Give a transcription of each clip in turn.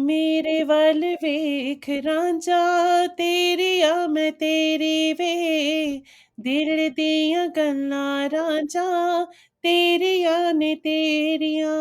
मेरे ਵੱਲ ਵੇਖ ਰਾਂਝਾ ਤੇਰੀਆਂ ਮੈਂ ਤੇਰੀ ਵੇ ਦਿਲ ਦੀਆਂ ਗੱਲਾਂ ਰਾਂਝਾ ਤੇਰੀਆਂ ਨੇ ਤੇਰੀਆਂ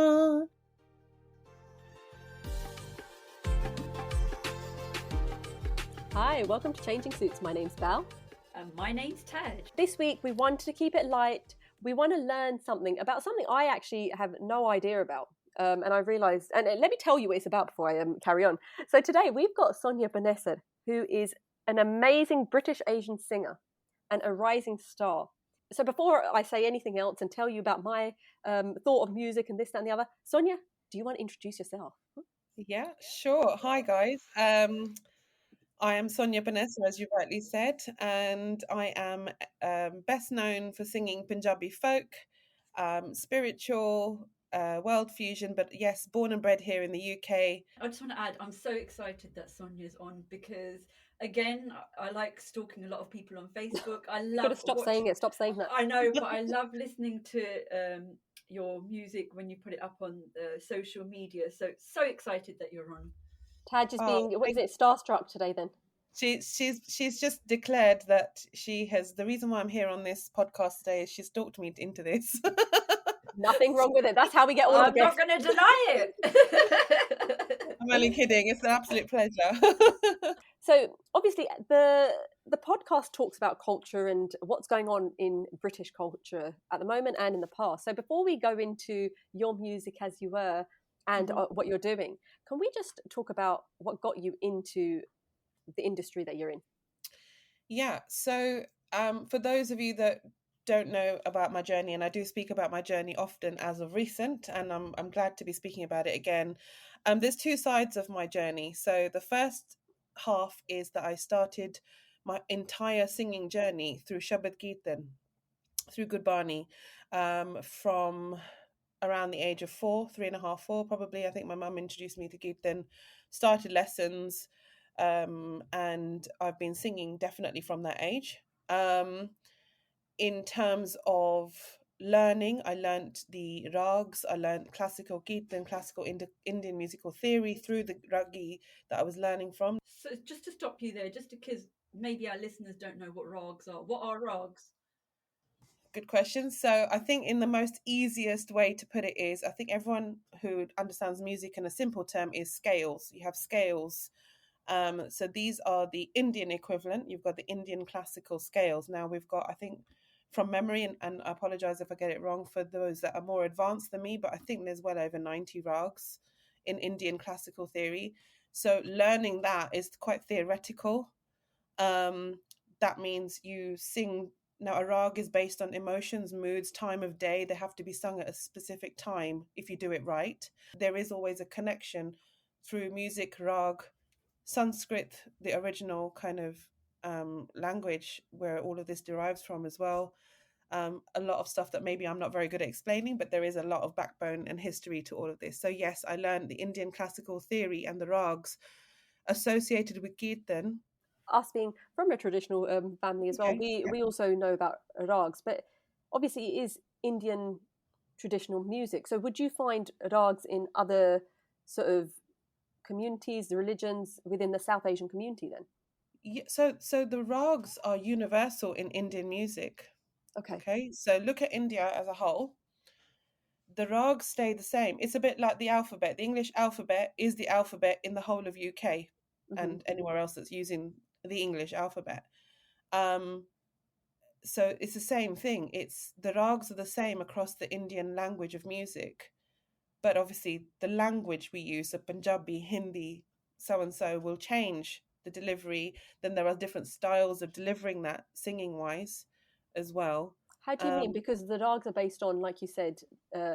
Hi, welcome to Changing Suits. My name's Bal. And my name's Taj. This week we wanted to keep it light. We want to learn something about something I actually have no idea about. And I realised, and let me tell you what it's about before I carry on. So today we've got Sonia Panesar, who is an amazing British Asian singer and a rising star. So before I say anything else and tell you about my thought of music and this, that and the other, Sonia, do you want to introduce yourself? Yeah, sure. Hi, guys. I am Sonia Panesar, as you rightly said, and I am best known for singing Punjabi folk, spiritual, world fusion, but yes, born and bred here in the UK. I just want to add, I'm so excited that Sonia's on because, again, I like stalking a lot of people on Facebook. I love. Stop saying it. Stop saying that. I know, but I love listening to your music when you put it up on social media. So excited that you're on. Taj is being, what is it, starstruck today then? She's just declared that she has, the reason why I'm here on this podcast today is she stalked me into this. Nothing wrong with it. That's how we get all I'm not going to deny it. I'm only kidding. It's an absolute pleasure. So obviously the podcast talks about culture and what's going on in British culture at the moment and in the past. So before we go into your music as you were and what you're doing, can we just talk about what got you into the industry that you're in? Yeah, so for those of you that don't know about my journey, and I do speak about my journey often as of recent, and I'm glad to be speaking about it again. There's two sides of my journey. So the first half is that I started my entire singing journey through Shabad Kirtan, through Gurbani, from around the age of 3.5, 4 probably. I think my mum introduced me to Kirtan, started lessons, and I've been singing definitely from that age. In terms of learning, I learnt the rags, I learnt classical Kirtan, classical Indian musical theory through the ragi that I was learning from. So just to stop you there, just because maybe our listeners don't know what rags are. What are rags? Good question. So I think in the most easiest way to put it is, I think everyone who understands music in a simple term is scales. You have scales. So these are the Indian equivalent. You've got the Indian classical scales. Now we've got, I think, from memory, and I apologize if I get it wrong for those that are more advanced than me, but I think there's well over 90 rags in Indian classical theory. So learning that is quite theoretical. That means you sing. Now, a rag is based on emotions, moods, time of day. They have to be sung at a specific time if you do it right. There is always a connection through music, rag, Sanskrit, the original kind of language where all of this derives from as well. A lot of stuff that maybe I'm not very good at explaining, but there is a lot of backbone and history to all of this. So yes, I learned the Indian classical theory and the rags associated with Kirtan. Us being from a traditional family as well, we also know about rags, but obviously it is Indian traditional music. So would you find rags in other sort of communities, the religions within the South Asian community then? Yeah, so the rags are universal in Indian music. Okay. So look at India as a whole. The rags stay the same. It's a bit like the alphabet. The English alphabet is the alphabet in the whole of UK and anywhere else that's using the English alphabet. So it's the same thing. It's the rags are the same across the Indian language of music. But obviously the language we use, so Punjabi, Hindi, so and so, will change the delivery. Then there are different styles of delivering that singing wise as well. How do you mean? Because the rags are based on, like you said,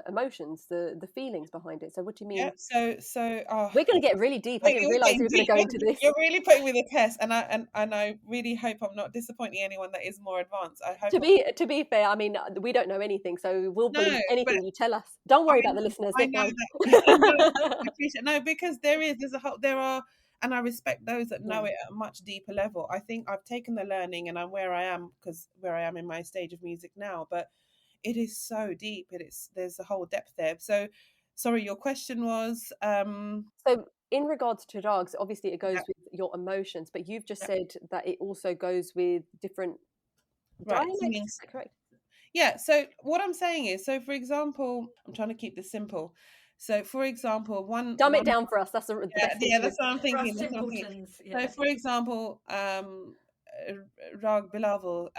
emotions, the feelings behind it. So what do you mean? Yeah, so we're going to get really deep. I didn't realize we were going to go into this. You're really putting me to the test, and I really hope I'm not disappointing anyone that is more advanced. I hope. To be fair, I mean, we don't know anything, so we'll believe anything you tell us. Don't worry about the listeners. I know that. No, because there are. And I respect those that know it at a much deeper level. I think I've taken the learning and I'm where I am because where I am in my stage of music now. But it is so deep. There's a whole depth there. So, sorry, your question was. So in regards to rags, obviously it goes with your emotions, but you've just said that it also goes with different dialects. Is that correct? Yeah. So what I'm saying is, so for example, I'm trying to keep this simple. So for example, Dumb it down for us. That's the best thing. Yeah, that's what I'm thinking. For us simpletons, So for example, Rag Bilaval,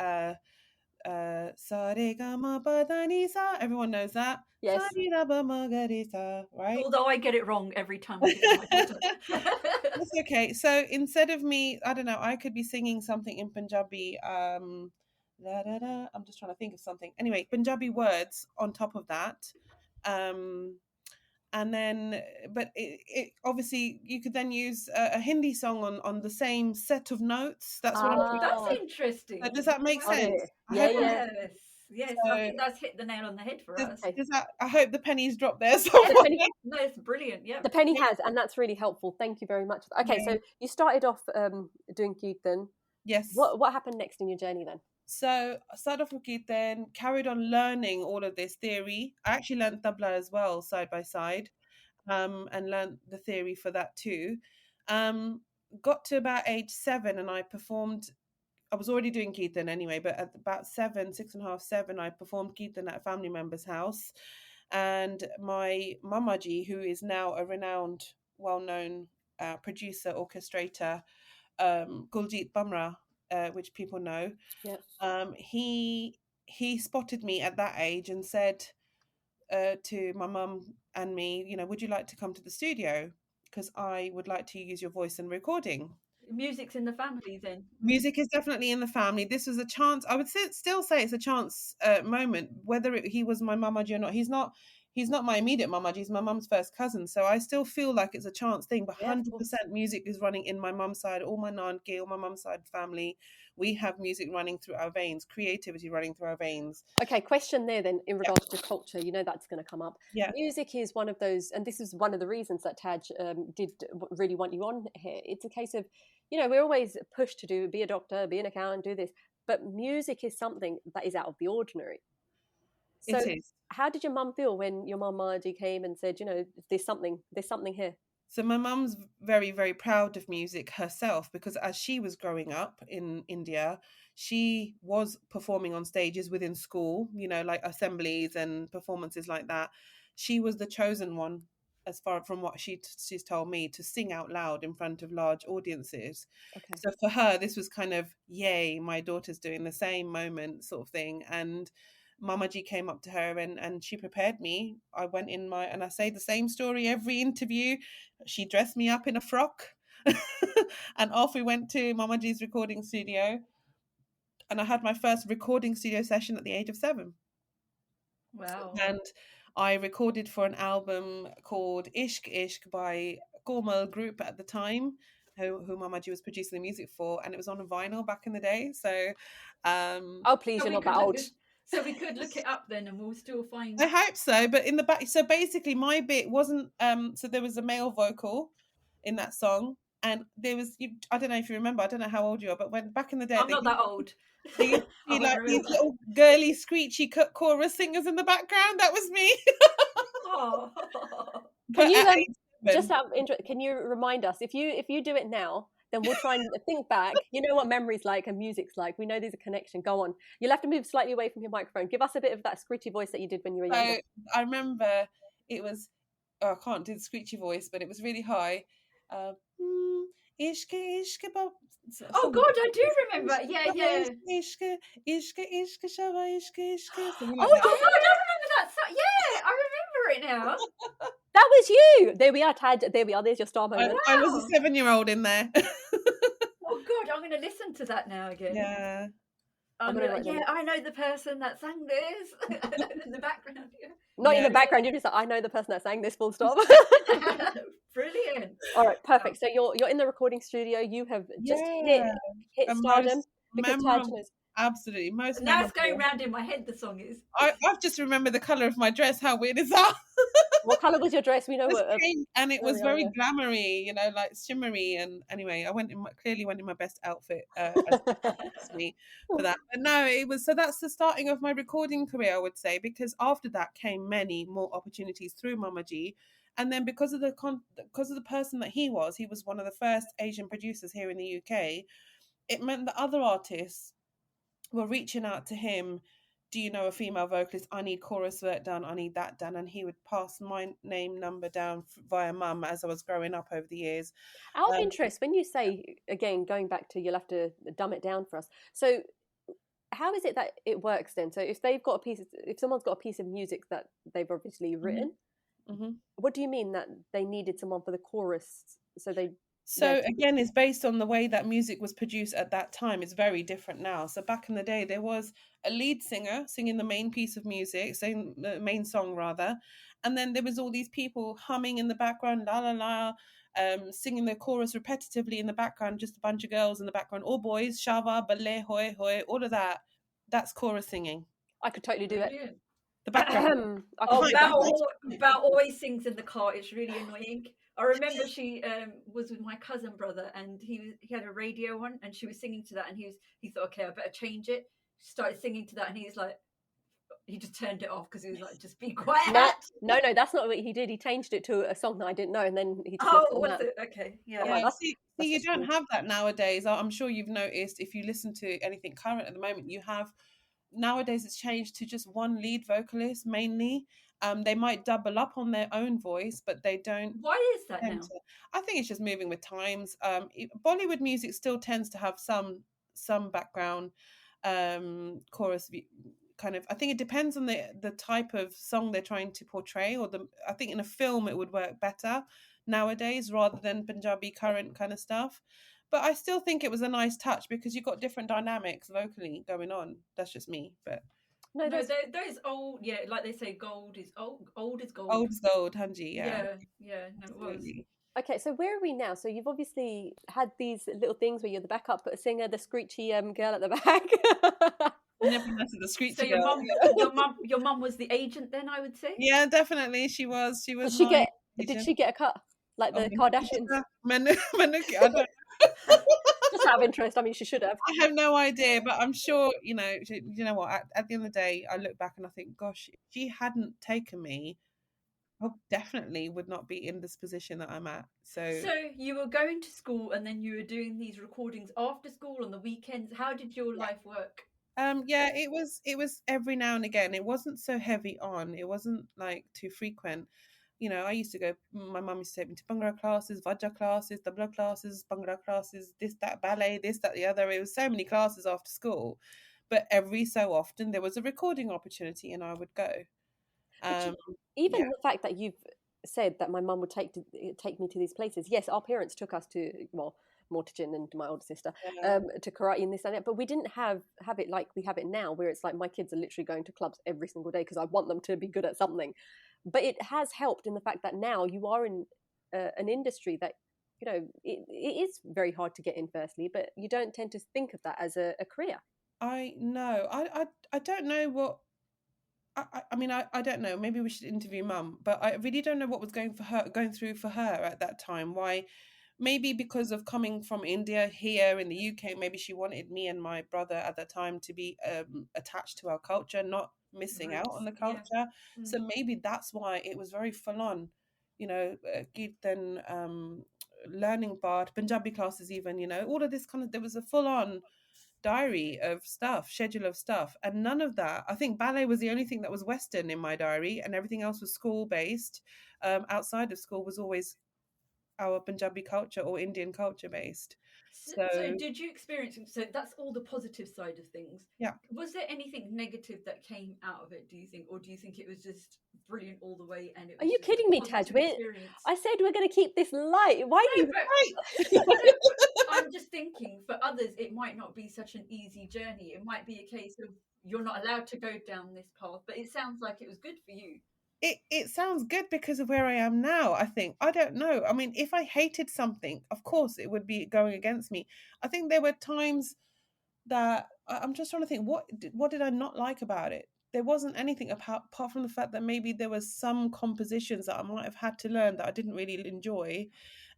Sa Re Ga Ma Pa Da Ni Sa. Everyone knows that. Yes. Sa Re Ra Ba Ma Ga Re Sa, right? Although I get it wrong every time I get my daughter. That's okay. So instead of me, I don't know, I could be singing something in Punjabi. Da, da, da. I'm just trying to think of something. Anyway, Punjabi words on top of that. And then, but it obviously you could then use a Hindi song on the same set of notes. That's what I'm thinking. That's interesting. Does that make sense? Yeah. Yes, So, I think that's hit the nail on the head for us. I hope the pennies drop there. No, it's brilliant. Yeah, the penny has, and that's really helpful. Thank you very much. Okay, so you started off doing kirtan. Yes. What happened next in your journey then? So I started off with kirtan, carried on learning all of this theory. I actually learned tabla as well, side by side, and learned the theory for that too. Got to about age 7 and I performed. I was already doing kirtan anyway, but at about 7, 6.5, 7, I performed kirtan at a family member's house. And my mamaji, who is now a renowned, well-known producer, orchestrator, Guljit Bumrah, which people know, he spotted me at that age and said to my mum and me, you know, would you like to come to the studio? Because I would like to use your voice in recording. Music's in the family then. Music is definitely in the family. This was a chance. I would still say it's a chance moment, whether he was my mamaji or not. He's not my immediate mamaji. He's my mum's first cousin. So I still feel like it's a chance thing. But 100% music is running in my mum's side. All my nanki, all my mum's side family, we have music running through our veins, creativity running through our veins. Okay, question there then in regards to culture. You know that's going to come up. Yeah. Music is one of those, and this is one of the reasons that Taj did really want you on here. It's a case of, you know, we're always pushed to be a doctor, be an accountant, do this. But music is something that is out of the ordinary. So it is. How did your mum feel when your mamaji came and said, you know, there's something here? So my mum's very, very proud of music herself, because as she was growing up in India, she was performing on stages within school, you know, like assemblies and performances like that. She was the chosen one, as far from what she's told me, to sing out loud in front of large audiences. Okay. So for her, this was kind of, yay, my daughter's doing the same moment sort of thing. And Mamaji came up to her and she prepared me. I went in and I say the same story every interview. She dressed me up in a frock and off we went to Mamaji's recording studio. And I had my first recording studio session at the age of 7. Wow. And I recorded for an album called Ishq Ishq by Komal Group at the time, who Mamaji was producing the music for. And it was on a vinyl back in the day. So, oh, please, you're not that old. So we could look it up then and we'll still find... I hope so, but in the back, so basically my bit wasn't, so there was a male vocal in that song, and there was, I don't know if you remember, I don't know how old you are, but when back in the day... I'm not that old. They used to be like these little girly, screechy chorus singers in the background. That was me. Oh. Can you, just out of interest, can you remind us, if you do it now, then we'll try and think back. You know what memory's like and music's like. We know there's a connection. Go on. You'll have to move slightly away from your microphone. Give us a bit of that screechy voice that you did when you were younger. I remember it was, I can't do the screechy voice, but it was really high. Ishka, ishka, oh God, I do remember. Yeah. Ishka, ishka, ishka, shava, ishka, ishka. Oh God, I remember that. Yeah, I remember it now. That was you. There we are, Tad. There we are. There's your star moment. I was a 7-year-old in there. Oh God, I'm going to listen to that now again. Yeah. I know the person that sang this in the background. Yeah. Not in the background. You're just like, I know the person that sang this. Full stop. Brilliant. All right, perfect. So you're in the recording studio. You have just hit stardom because Taj knows. Absolutely, now it's going round in my head. The song is. I've just remembered the color of my dress. How weird is that? What color was your dress? We know what. And it was very glamoury, you know, like shimmery. And anyway, I clearly went in my best outfit as me for that. But no, it was, so that's the starting of my recording career, I would say, because after that came many more opportunities through Mamaji. And then because of the person that he was one of the first Asian producers here in the UK. It meant that other artists were reaching out to him. Do you know a female vocalist? I need chorus work done. I need that done. And he would pass my number down via mum as I was growing up over the years. Out of interest, when you say, again, going back to, you'll have to dumb it down for us. So how is it that it works then? So if someone's got a piece of music that they've obviously written, what do you mean that they needed someone for the chorus? So again, it's based on the way that music was produced at that time. It's very different now. So back in the day, there was a lead singer singing the main piece of music, saying the main song rather, and then there was all these people humming in the background, la la la, singing the chorus repetitively in the background, just a bunch of girls in the background, or boys, shava, ballet, hoi, hoi, all of that. That's chorus singing. I could totally do it. The background. Bal always sings in the car. It's really annoying. I remember she was with my cousin brother, and he had a radio on, and she was singing to that, and he thought, okay, I better change it. She started singing to that, and he just turned it off because he was like, just be quiet. No, that's not what he did. He changed it to a song that I didn't know, and then he just okay, see, you don't have that nowadays. I'm sure you've noticed if you listen to anything current at the moment, you have. Nowadays it's changed to just one lead vocalist mainly. They might double up on their own voice, but they don't. Why is that now? I think it's just moving with times. Bollywood music still tends to have some background chorus kind of. I think it depends on the type of song they're trying to portray, I think in a film it would work better nowadays rather than Punjabi current kind of stuff. But I still think it was a nice touch because you've got different dynamics vocally going on. That's just me, but no, those old, like they say, gold is old. Old is gold. Old is gold, Hanji. Yeah. No, it was. Okay, so where are we now? So you've obviously had these little things where you're the backup singer, the screechy girl at the back. Never met the screechy so girl. Your mum was the agent then, I would say. Yeah, definitely, she was. Did she get a cut like the Kardashians? I don't. Just out of interest. I mean, she should have. I have no idea, but I'm sure, you know what, at the end of the day, I look back and I think, gosh, if she hadn't taken me, I definitely would not be in this position that I'm at. So you were going to school and then you were doing these recordings after school on the weekends. How did your life work? It was every now and again. It wasn't so heavy on. It wasn't like too frequent. I used to go, my mum used to take me to Bhangra classes, Vajra classes, tabla classes, Bhangra classes, this, that, ballet, this, that, the other. It was so many classes after school. But every so often there was a recording opportunity and I would go. The fact that you've said that my mum would take me to these places. Yes, our parents took us to, Mortigen and my older sister, to karate and this and that, but we didn't have it like we have it now, where it's like my kids are literally going to clubs every single day because I want them to be good at something. But it has helped in the fact that now you are in an industry that, it is very hard to get in firstly, but you don't tend to think of that as a career. I know. I don't know what. I mean, I don't know. Maybe we should interview Mum, but I really don't know what was going through for her at that time. Why? Maybe because of coming from India here in the UK, maybe she wanted me and my brother at that time to be attached to our culture, not missing out on the culture. Yeah. So maybe that's why it was very full on, Kirtan, learning part, Punjabi classes even, all of this kind of, there was a full on diary of stuff, schedule of stuff, and none of that. I think ballet was the only thing that was Western in my diary, and everything else was school based. Outside of school was always our Punjabi culture or Indian culture based. So did you experience, so that's all the positive side of things. Yeah. Was there anything negative that came out of it, do you think? Or do you think it was just brilliant all the way? And it was Are you kidding me, Taj? I said we're going to keep this light. Why do you... I'm just thinking, for others, it might not be such an easy journey. It might be a case of you're not allowed to go down this path, but it sounds like it was good for you. It sounds good because of where I am now, I think. I don't know. I mean, if I hated something, of course it would be going against me. I think there were times that I'm just trying to think, what did I not like about it? There wasn't anything apart from the fact that maybe there was some compositions that I might have had to learn that I didn't really enjoy,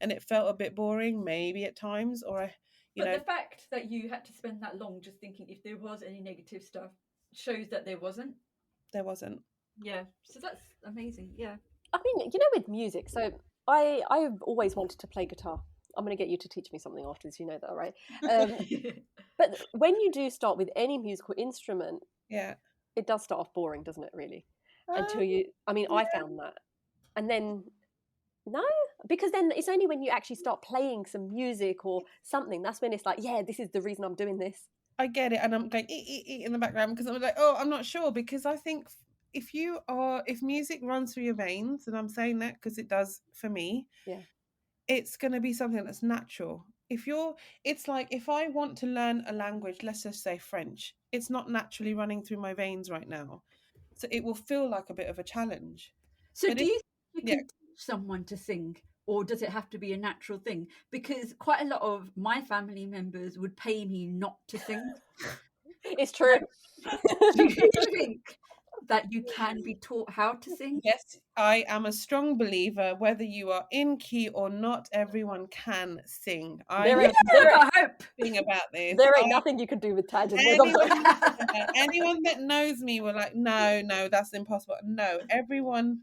and it felt a bit boring maybe at times, But the fact that you had to spend that long just thinking if there was any negative stuff shows that there wasn't. There wasn't. Yeah, so that's amazing. Yeah. I mean, with music, so I've always wanted to play guitar. I'm going to get you to teach me something after this, you know that, right? But when you do start with any musical instrument, Yeah. it does start off boring, doesn't it, really? Um, Until yeah. I found that. And then, no, because then it's only when you actually start playing some music or something, that's when it's like, yeah, this is the reason I'm doing this. I get it, and I'm going in the background because I'm like, oh, I'm not sure, because I think if music runs through your veins, and I'm saying that because it does for me, Yeah. it's going to be something that's natural. It's like if I want to learn a language, let's just say French, it's not naturally running through my veins right now, so it will feel like a bit of a challenge. So But do if you think you yeah, can teach someone to sing, or does it have to be a natural thing? Because quite a lot of my family members would pay me not to sing. It's true. Do you think that you can be taught how to sing? yes, I am a strong believer. Whether you are in key or not, everyone can sing. I There have ain't, there, I got hope. thing about this. there ain't nothing you can do with Taj. Anyone that knows me were like, no, that's impossible. No, everyone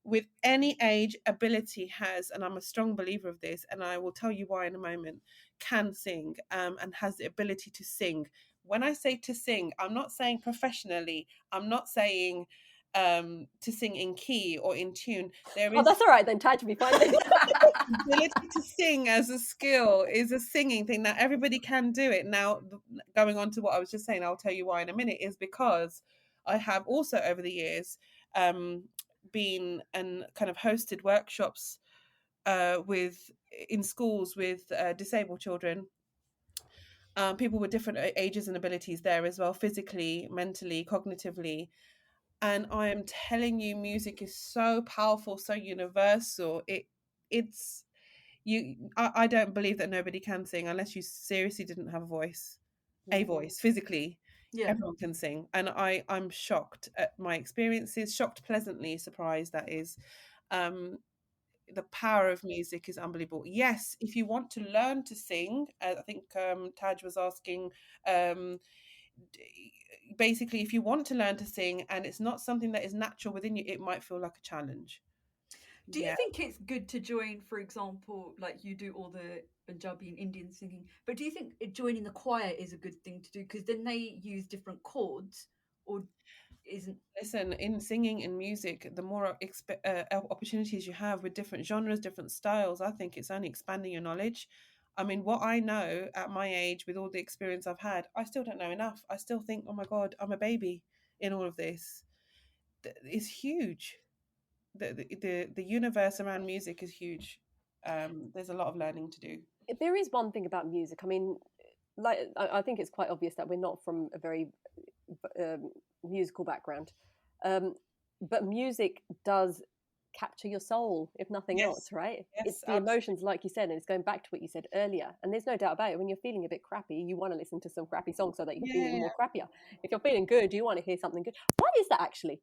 with any age ability has, and I'm a strong believer of this, and I will tell you why in a moment, can sing, and has the ability to sing. When I say to sing, I'm not saying professionally, I'm not saying to sing in key or in tune. There Oh, is that's all right then. Taj will be fine. ability to sing as a skill, is a singing thing. Now everybody can do it. Now going on to what I was just saying, I'll tell you why in a minute, is because I have also over the years been and kind of hosted workshops with in schools with disabled children, people with different ages and abilities there as well, physically, mentally, cognitively. And I am telling you, music is so powerful, so universal. It's I don't believe that nobody can sing unless you seriously didn't have a voice physically. Yeah. Everyone can sing, and I'm shocked at my experiences, shocked pleasantly, surprised, that is. The power of music is unbelievable. Yes, if you want to learn to sing, I think Taj was asking, um, basically, if you want to learn to sing and it's not something that is natural within you, it might feel like a challenge. Do you Yeah. think it's good to join, for example, like you do all the Punjabi and Indian singing, but do you think joining the choir is a good thing to do? Because then they use different chords, or isn't? Listen, in singing and music, the more opportunities you have with different genres, different styles, I think it's only expanding your knowledge. I mean, what I know at my age, with all the experience I've had, I still don't know enough. I still think, oh my God, I'm a baby in all of this. It's huge. The universe around music is huge. There's a lot of learning to do. There is one thing about music. I mean, like I think it's quite obvious that we're not from a very musical background, but music does capture your soul, if nothing else, Yes, right? It's yes, the emotions, like you said, and it's going back to what you said earlier. And there's no doubt about it. When you're feeling a bit crappy, you want to listen to some crappy songs so that you feel even yeah. more crappier. If you're feeling good, you want to hear something good. Why is that actually?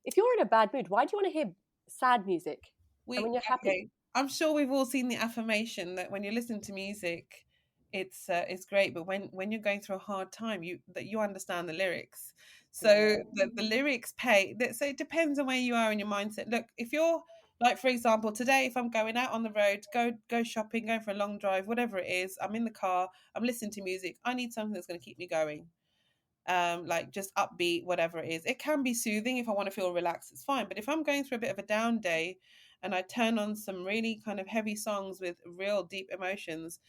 If you're in a bad mood, why do you want to hear sad music? And when you're happy, Okay. I'm sure we've all seen the affirmation that when you listen to music, it's great, but when you're going through a hard time, you understand the lyrics. So the lyrics so it depends on where you are in your mindset. Look, if you're like, for example, today, if I'm going out on the road, go shopping, going for a long drive, whatever it is, I'm in the car, I'm listening to music, I need something that's going to keep me going. Like just upbeat, whatever it is. It can be soothing. If I want to feel relaxed, it's fine. But if I'm going through a bit of a down day and I turn on some really kind of heavy songs with real deep emotions,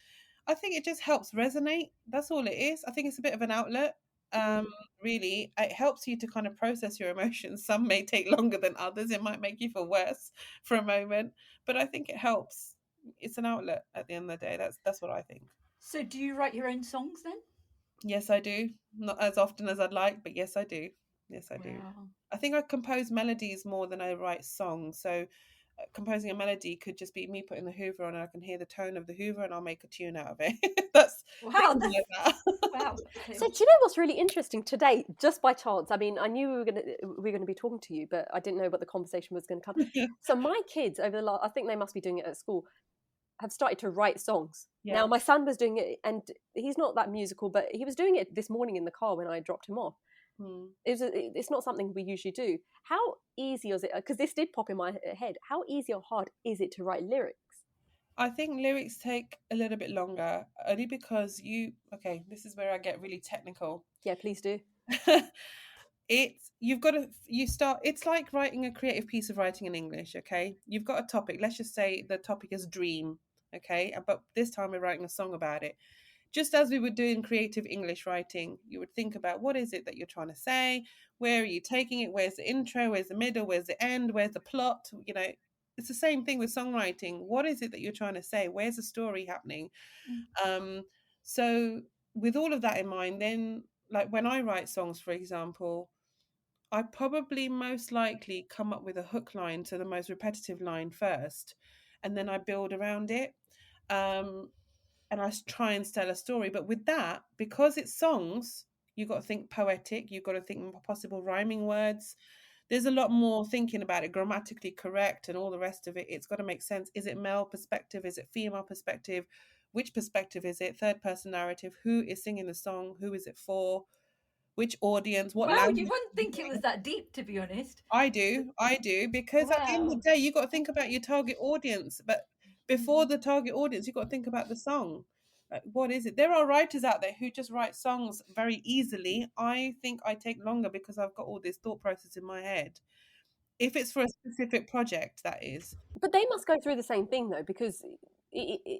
I think it just helps resonate. That's all it is. I think it's a bit of an outlet. Really, it helps you to kind of process your emotions. Some may take longer than others. It might make you feel worse for a moment, but I think it helps. It's an outlet at the end of the day. That's what I think. So, do you write your own songs then? Yes, I do. Not as often as I'd like, but yes, I do. Yes, I do. Wow. I think I compose melodies more than I write songs. So, composing a melody could just be me putting the Hoover on, and I can hear the tone of the Hoover, and I'll make a tune out of it. That's Wow. things like that. Wow. so do you know what's really interesting today? Just by chance, I mean, I knew we were gonna be talking to you, but I didn't know what the conversation was going to come. So my kids over the last, I think they must be doing it at school, have started to write songs. Yeah. Now my son was doing it, and he's not that musical, but he was doing it this morning in the car when I dropped him off. It's not something we usually do. How easy is it? Because this did pop in my head. How easy or hard is it to write lyrics? I think lyrics take a little bit longer, only because this is where I get really technical. Yeah, please do. It's like writing a creative piece of writing in English. Okay, you've got a topic. Let's just say the topic is dream. Okay, but this time we're writing a song about it. Just as we would do in creative English writing, you would think about, what is it that you're trying to say? Where are you taking it? Where's the intro? Where's the middle? Where's the end? Where's the plot? It's the same thing with songwriting. What is it that you're trying to say? Where's the story happening? So with all of that in mind, then, like, when I write songs, for example, I probably most likely come up with a hook line to the most repetitive line first, and then I build around it. And I try and tell a story. But with that, because it's songs, you've got to think poetic, you've got to think possible rhyming words. There's a lot more thinking about it, grammatically correct and all the rest of it. It's got to make sense. Is it male perspective? Is it female perspective? Which perspective is it? Third person narrative. Who is singing the song? Who is it for? Which audience? What language? You wouldn't think it was that deep, to be honest. I do, because at the end of the day, you've got to think about your target audience. But before the target audience, you've got to think about the song. Like, what is it? There are writers out there who just write songs very easily. I think I take longer because I've got all this thought process in my head. If it's for a specific project, that is. But they must go through the same thing, though, because,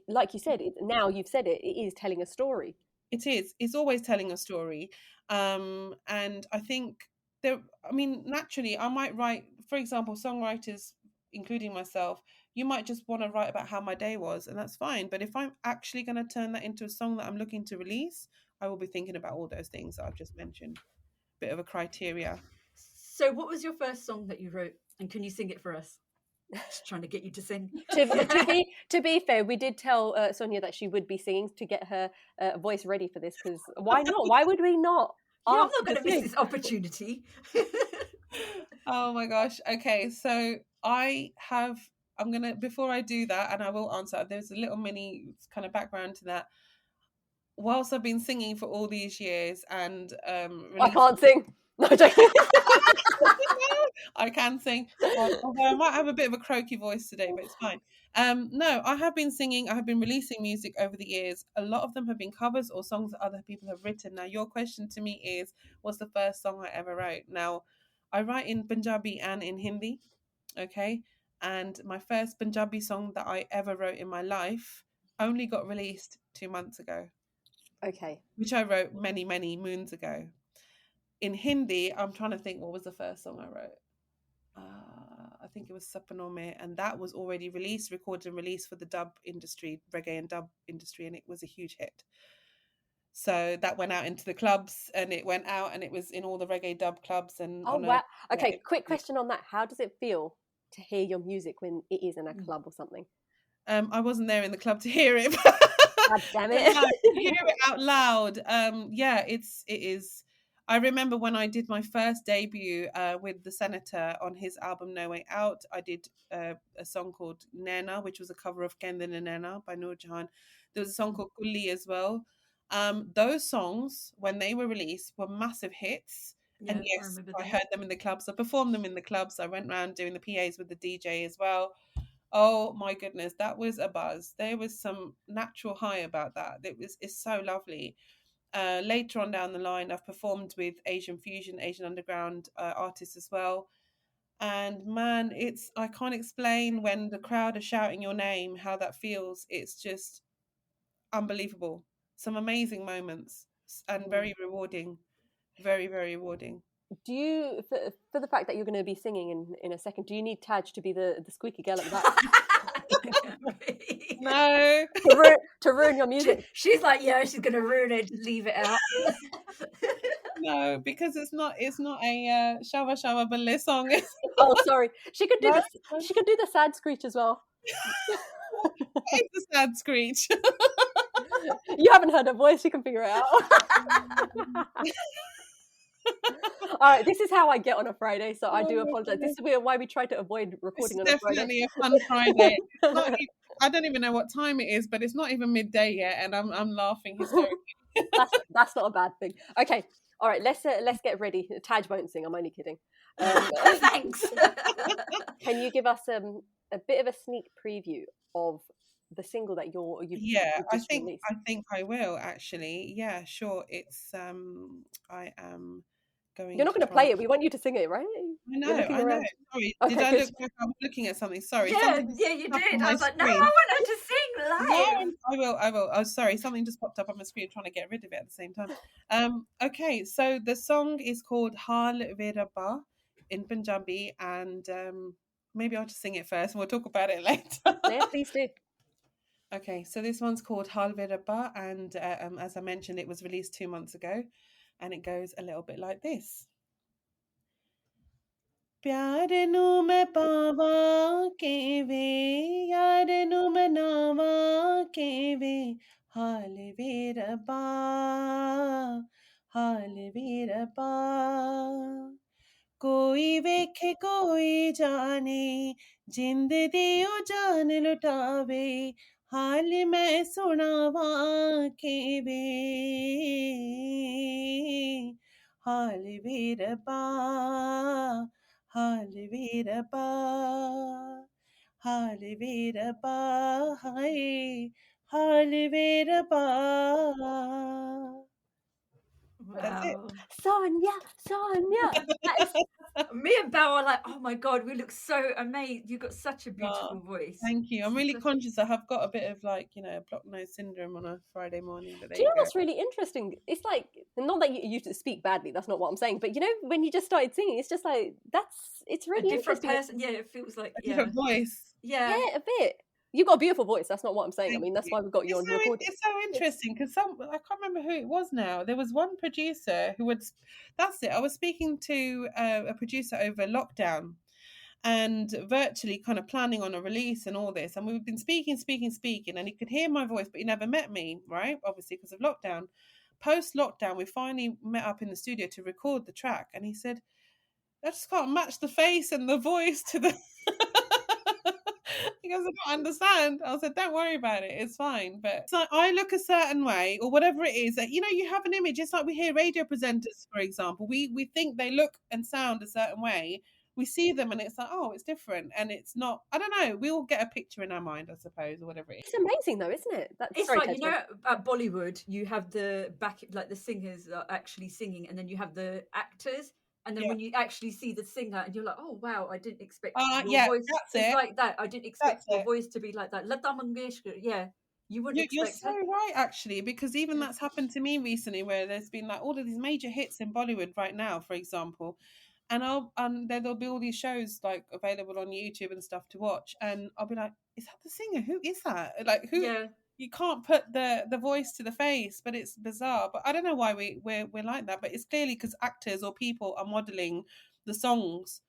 like you said, now you've said it is telling a story. It is. It's always telling a story. And I think naturally, I might write, for example, songwriters, including myself, you might just want to write about how my day was, and that's fine. But if I'm actually going to turn that into a song that I'm looking to release, I will be thinking about all those things that I've just mentioned. Bit of a criteria. So what was your first song that you wrote, and can you sing it for us? Just trying to get you to sing. To be fair, we did tell Sonia that she would be singing to get her voice ready for this, because why not? Why would we not? Yeah, I'm not going to miss this opportunity. Oh my gosh. Okay, so before I do that, and I will answer, there's a little mini kind of background to that. Whilst I've been singing for all these years and I can't sing. No, joking. I can sing, although I might have a bit of a croaky voice today, but it's fine. No, I have been singing. I have been releasing music over the years. A lot of them have been covers or songs that other people have written. Now, your question to me is, what's the first song I ever wrote? Now, I write in Punjabi and in Hindi, okay? And my first Punjabi song that I ever wrote in my life only got released 2 months ago. Okay. Which I wrote many, many moons ago. In Hindi, I'm trying to think, what was the first song I wrote? I think it was Sapanome, and that was already recorded and released for the dub industry, reggae and dub industry, and it was a huge hit. So that went out into the clubs, and it was in all the reggae dub clubs. And wow. Okay, quick question on that. How does it feel to hear your music when it is in a club or something? I wasn't there in the club to hear it. God damn it. To hear it out loud. It is. I remember when I did my first debut with the Senator on his album No Way Out. I did a song called Nana, which was a cover of Kenda Nana by Noor Jahan. There was a song called Kulli as well. Those songs, when they were released, were massive hits. Yeah, and yes, I heard them in the clubs. I performed them in the clubs. I went around doing the PAs with the DJ as well. Oh my goodness, that was a buzz. There was some natural high about that. It's so lovely. Later on down the line, I've performed with Asian Fusion, Asian Underground artists as well. And man, I can't explain when the crowd are shouting your name, how that feels. It's just unbelievable. Some amazing moments and very rewarding. Very, very rewarding. Do you, for the fact that you're going to be singing in a second, do you need Taj to be the squeaky girl at the back? No. to ruin your music. She's like, yeah, she's going to ruin it. Just leave it out. No, because it's not a Shawa Shawa Ballet song. Oh, sorry. She could do the sad screech as well. It's a sad screech. You haven't heard her voice, you can figure it out. All right, this is how I get on a Friday, so I do apologize. This is why we try to avoid recording on a Friday. It's definitely a fun Friday. I don't even know what time it is, but it's not even midday yet, and I'm laughing hysterically. That's not a bad thing. Okay, All right, let's get ready. Taj won't sing. I'm only kidding. Thanks. Can you give us a bit of a sneak preview of the single that you've just released? I think I will actually. Yeah, sure. It's I am going You're not to going to try. play it. We want you to sing it, right? You're looking I know. around. Sorry, did Okay, I good. look like I was looking at something? Sorry, Yeah, something just yeah, you popped up did. on I my was like, no, I screen. want her to sing No, live. I will. Oh, sorry, something just popped up on my screen. Trying to get rid of it at the same time. Okay, so the song is called Haal Ve Rabba in Punjabi, and maybe I'll just sing it first, and we'll talk about it later. Yeah, please do. Okay, so this one's called Haal Ve Rabba, and as I mentioned, it was released 2 months ago, and it goes a little bit like this. प्यार नू मैं पावा के वे यार नू मनावा के वे हाल वे रब्बा हाल वे रब्बा कोई वेखे कोई जाने जिंद दियो जान लुटावे हाल मैं सुनावा के वे हाल वे रब्बा हाल वे रब्बा हाल वे रब्बा हाय हाल वे रब्बा. That's it. Wow. Sonia. That is... Me and Bao are like, oh my God, we look so amazing. You've got such a beautiful voice. Thank you. I'm really conscious. I have got a bit of like, block nose syndrome on a Friday morning. But there Do you know you go. what's really interesting? It's like, not that you used to speak badly, that's not what I'm saying, but when you just started singing, it's just like, it's really a different interesting. person. Yeah, it feels like A different voice. Yeah, a bit. You've got a beautiful voice. That's not what I'm saying. Thank I mean, that's you. why we've got you on recording. It's so interesting because I can't remember who it was now. There was one producer who would. That's it. I was speaking to a producer over lockdown, and virtually kind of planning on a release and all this. And we've been speaking, and he could hear my voice, but he never met me, right? Obviously, because of lockdown. Post lockdown, we finally met up in the studio to record the track, and he said, I just can't match the face and the voice to the. He goes, I don't understand. I said, don't worry about it. It's fine. But it's like I look a certain way or whatever it is that, you have an image. It's like we hear radio presenters, for example. We think they look and sound a certain way. We see them and it's like, oh, it's different. And it's not, I don't know. We all get a picture in our mind, I suppose, or whatever it is. It's amazing though, isn't it? It's like, at Bollywood, you have the back, like the singers are actually singing, and then you have the actors. And then when you actually see the singer and you're like, oh, wow, I didn't expect your voice. It's like that. I didn't expect your voice to be like that. Lata Mangeshkar, yeah. You wouldn't expect You're so right, actually, because even that's happened to me recently where there's been like all of these major hits in Bollywood right now, for example. And there'll be all these shows like available on YouTube and stuff to watch. And I'll be like, is that the singer? Who is that? Like who? Yeah. You can't put the voice to the face, but it's bizarre. But I don't know why we're like that. But it's clearly because actors or people are modeling the songs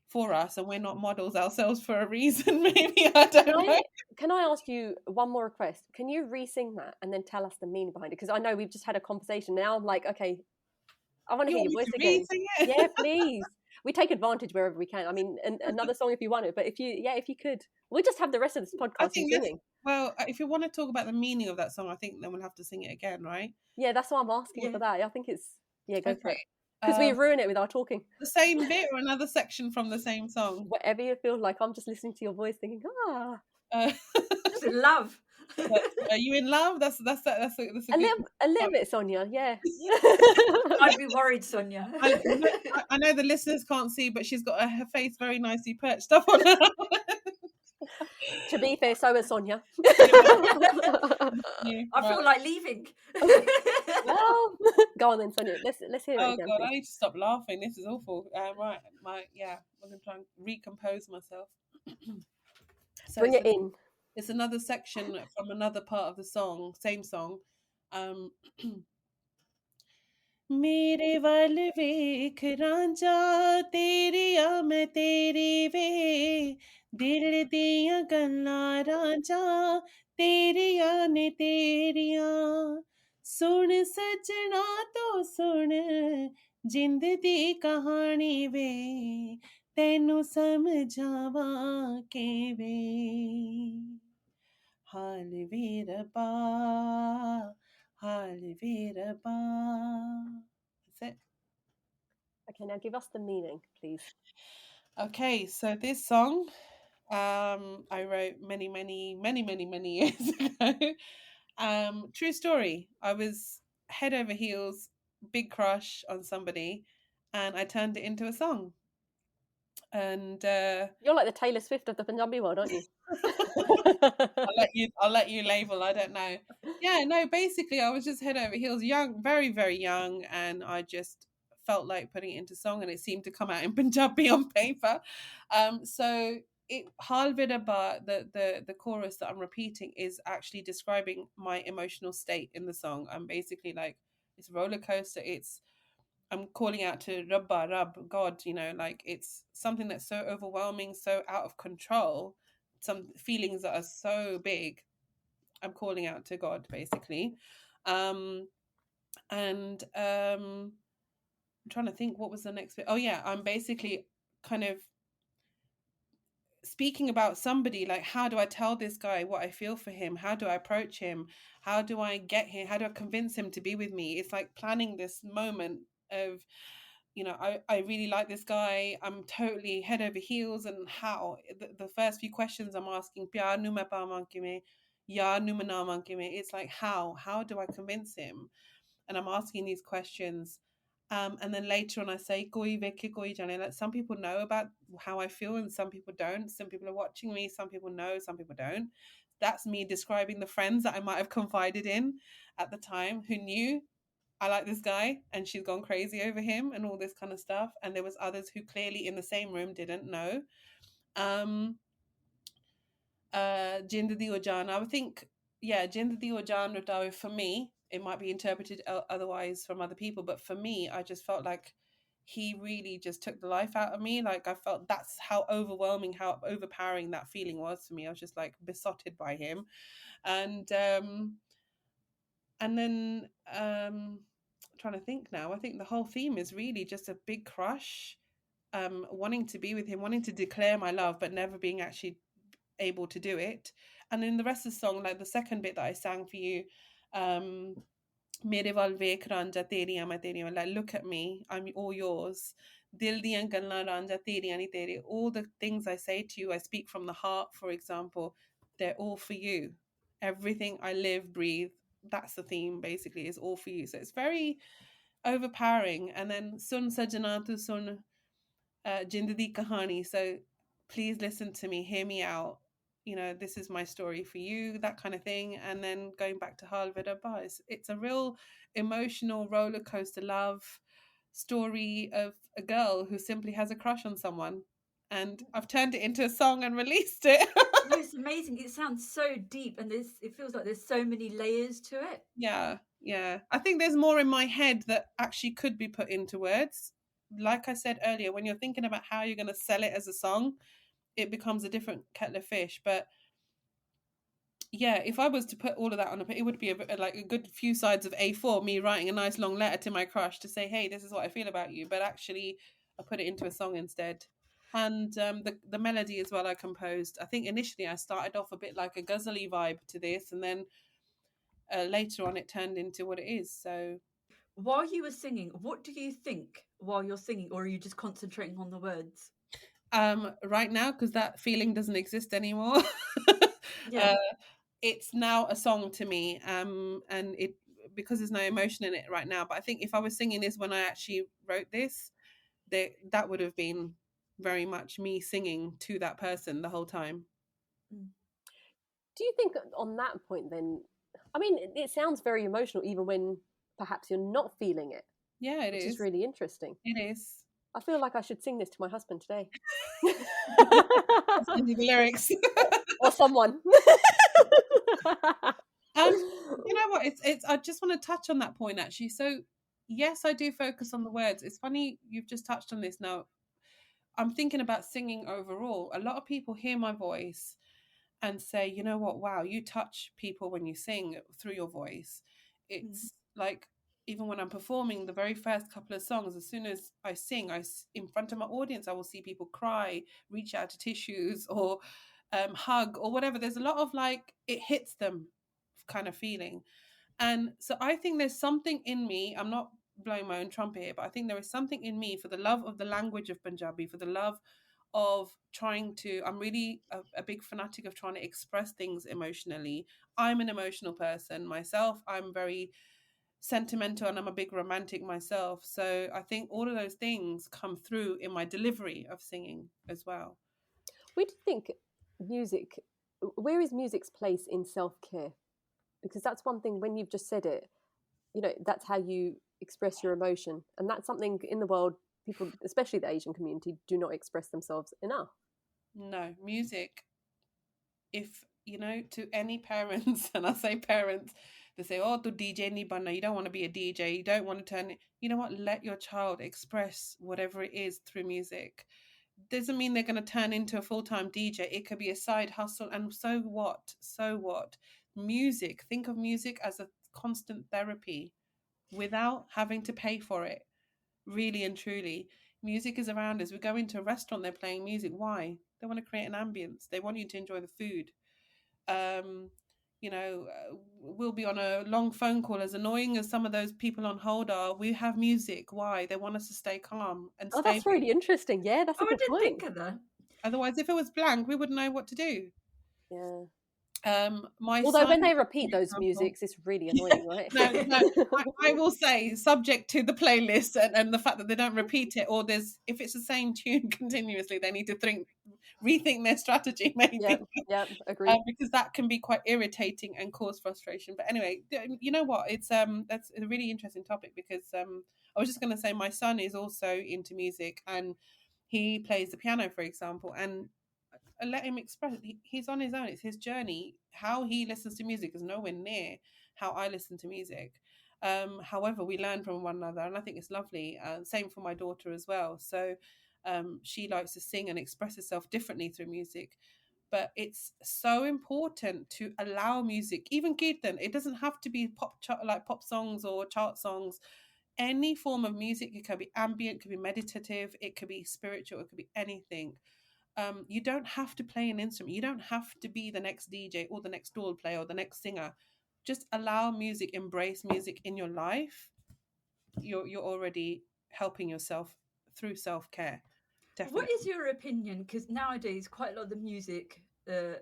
for us, and we're not models ourselves for a reason. Maybe I don't know. Can I ask you one more request? Can you re-sing that and then tell us the meaning behind it? Because I know we've just had a conversation. Now I'm like, okay, I want to hear your voice again. Yeah, please. We take advantage wherever we can. I mean, another song if you want it, but if you could, we'll just have the rest of this podcast singing. Well, if you want to talk about the meaning of that song, I think then we'll have to sing it again, right? Yeah, that's why I'm asking for that. I think it's go for it. Because we ruin it with our talking. The same bit or another section from the same song? Whatever you feel like. I'm just listening to your voice thinking, Just in love. Are you in love? That's a little bit, Sonia. Yeah. I'd be worried, Sonia. I know the listeners can't see, but she's got her face very nicely perched up on her. To be fair, so is Sonia. I feel like leaving. Well, go on then, Sonia. Let's hear it again. Oh God, I need to stop laughing. This is awful. Right, I'm gonna try and recompose myself. So bring it in. It's another section from another part of the song, same song. मेरे वाल वेख रांझा तेरिया मैं तेरी वे दिल दिया गल्लां रांझा तेरिया ने तेरिया सुन सजना तो सुन जिंद दी कहानी वे तैनू समझावा के वे हाल वे रब्बा हाल वे रब्बा. That's it. Okay, now give us the meaning, please. Okay, so this song I wrote many years ago. True story. I was head over heels, big crush on somebody, and I turned it into a song. And You're like the Taylor Swift of the Punjabi world, aren't you? I'll let you label. I don't know. Yeah, no, basically I was just head over heels, young, very, very young, and I just felt like putting it into song, and it seemed to come out in Punjabi on paper. So it Haal Ve Rabba, the chorus that I'm repeating is actually describing my emotional state in the song. I'm basically like, it's a roller coaster. I'm calling out to Rabba, Rab, God, like it's something that's so overwhelming, so out of control, some feelings that are so big. I'm calling out to God, basically. And I'm trying to think what was the next bit. Oh, yeah, I'm basically kind of speaking about somebody, like, how do I tell this guy what I feel for him? How do I approach him? How do I get him? How do I convince him to be with me? It's like planning this moment of, I really like this guy. I'm totally head over heels. And how the first few questions I'm asking, "Pyar nu main paavan kivein? Yaar nu manavan kivein?" It's like, how do I convince him? And I'm asking these questions. And then later on, I say, "Koi vekhe koi jane." Like, some people know about how I feel, and some people don't. Some people are watching me. Some people know. Some people don't. That's me describing the friends that I might have confided in at the time, who knew I like this guy, and she's gone crazy over him and all this kind of stuff. And there was others who clearly in the same room didn't know. Jindadi or Jan, I would think, yeah, Jindadi or Jan Radawi, for me, it might be interpreted otherwise from other people, but for me, I just felt like he really just took the life out of me. Like, I felt that's how overwhelming, how overpowering that feeling was for me. I was just like besotted by him. And then trying to think now, I think the whole theme is really just a big crush, wanting to be with him, wanting to declare my love, but never being actually able to do it. And in the rest of the song, like the second bit that I sang for you, Mere wal vekh ranja teriyan main teriyan, like, look at me, I'm all yours. Dil diyan gallan ranja teriyan ni tere. All the things I say to you, I speak from the heart, for example, they're all for you. Everything I live, breathe, that's the theme basically, is all for you. So it's very overpowering. And then sun sajana tu sun jindadi kahani. So please listen to me, hear me out. This is my story for you, that kind of thing. And then going back to Haal Ve Rabba, it's a real emotional roller coaster love story of a girl who simply has a crush on someone. And I've turned it into a song and released it. No, it's amazing. It sounds so deep, and it feels like there's so many layers to it. Yeah. I think there's more in my head that actually could be put into words. Like I said earlier, when you're thinking about how you're going to sell it as a song, it becomes a different kettle of fish. But yeah, if I was to put all of that on it would be like a good few sides of A4, me writing a nice long letter to my crush to say, hey, this is what I feel about you. But actually, I put it into a song instead. And the melody as well I composed. I think initially I started off a bit like a ghazali vibe to this, and then later on it turned into what it is. So while you were singing, what do you think while you're singing, or are you just concentrating on the words? Right now, because that feeling doesn't exist anymore. Yeah. It's now a song to me, and it, because there's no emotion in it right now. But I think if I was singing this when I actually wrote this, that would have been very much me singing to that person the whole time. Do you think on that point then, I mean, it sounds very emotional even when perhaps you're not feeling it. Yeah, it which is. is really interesting. It is. I feel like I should sing this to my husband today. Send you the lyrics. Or someone. You know what? It's. I just want to touch on that point actually. So yes, I do focus on the words. It's funny you've just touched on this now. I'm thinking about singing overall. A lot of people hear my voice and say, you know what, wow, you touch people when you sing through your voice. It's like, even when I'm performing the very first couple of songs, as soon as I sing, in front of my audience, I will see people cry, reach out to tissues, or hug, or whatever. There's a lot of like, it hits them kind of feeling. And so I think there's something in me. I'm not blowing my own trumpet here, but I think there is something in me for the love of the language of Punjabi, for the love of trying to, I'm really a big fanatic of trying to express things emotionally. I'm an emotional person myself. I'm very sentimental and I'm a big romantic myself. So I think all of those things come through in my delivery of singing as well. We do think music, where is music's place in self-care? Because that's one thing, when you've just said it, you know, that's how you express your emotion. And that's something in the world, people, especially the Asian community, do not express themselves enough. No, music, if, you know, to any parents, and I say parents, they say, oh, to DJ ni banna, you don't want to be a DJ, you don't want to turn it. You know what? Let your child express whatever it is through music. Doesn't mean they're going to turn into a full-time DJ. It could be a side hustle, and so what? So what? Music, think of music as a constant therapy without having to pay for it. Really and truly, music is around us. We go into a restaurant, they're playing music. Why? They want to create an ambience. They want you to enjoy the food. You know, we'll be on a long phone call. As annoying as some of those people on hold are, we have music. Why? They want us to stay calm and Oh, stay. that's really interesting. Yeah, that's a Oh, I good didn't point. think of that. Otherwise, if it was blank, we wouldn't know what to do. Yeah. My Although son, when they for repeat those example, musics, it's really annoying, right? no, I will say, subject to the playlist and the fact that they don't repeat it, or if it's the same tune continuously, they need to rethink their strategy, maybe. Yeah, agreed. Because that can be quite irritating and cause frustration. But anyway, you know what? That's a really interesting topic, because I was just going to say my son is also into music, and he plays the piano, for example, and let him express. He's on his own. It's his journey. How he listens to music is nowhere near how I listen to music. However, we learn from one another, and I think it's lovely. Same for my daughter as well. So she likes to sing and express herself differently through music. But it's so important to allow music, even kirtan. It doesn't have to be like pop songs or chart songs. Any form of music. It could be ambient, it could be meditative, it could be spiritual, it could be anything. You don't have to play an instrument. You don't have to be the next DJ or the next door player or the next singer. Just allow music, embrace music in your life. You're already helping yourself through self-care. Definitely. What is your opinion? Because nowadays, quite a lot of the music, the